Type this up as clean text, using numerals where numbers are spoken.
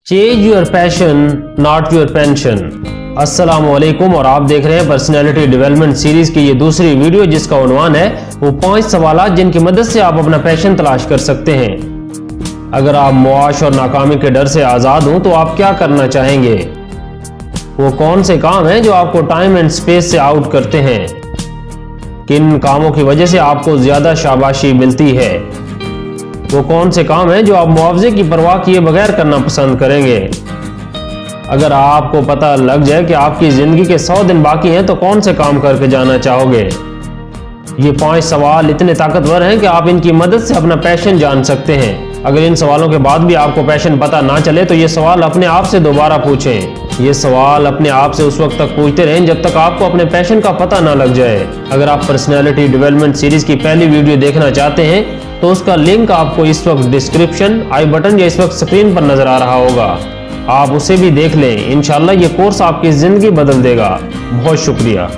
Change your passion not your pension. अस्सलामुअलैकुम और आप देख रहे हैं पर्सनैलिटी डेवलपमेंट सीरीज की ये दूसरी वीडियो जिसका उन्वान है वो 5 सवाल जिनकी मदद से आप अपना पैशन तलाश कर सकते हैं। अगर आप मुआश और नाकामी के डर से आज़ाद हों तो आप क्या करना चाहेंगे? वो कौन से काम हैं जो आपको टाइम एंड स्पेस से आउट करते हैं? किन कामों की वजह से आपको ज्यादा शाबाशी मिलती है? वो कौन से काम हैं जो आप मुआवजे की परवाह किए बगैर करना पसंद करेंगे? अगर आपको पता लग जाए कि आपकी जिंदगी के 100 दिन बाकी हैं तो कौन से काम करके जाना चाहोगे? ये 5 सवाल इतने ताकतवर हैं कि आप इनकी मदद से अपना पैशन जान सकते हैं। अगर इन सवालों के बाद भी आपको पैशन पता ना चले तो ये सवाल अपने आप से दोबारा पूछें। ये सवाल अपने आप से उस वक्त तक पूछते रहें जब तक आपको अपने पैशन का पता ना लग जाए। अगर आप पर्सनैलिटी डेवलपमेंट सीरीज की पहली वीडियो देखना चाहते हैं तो उसका लिंक आपको इस वक्त डिस्क्रिप्शन, आई बटन या इस वक्त स्क्रीन पर नजर आ रहा होगा। आप उसे भी देख लें। इंशाल्लाह ये कोर्स आपकी जिंदगी बदल देगा। बहुत शुक्रिया।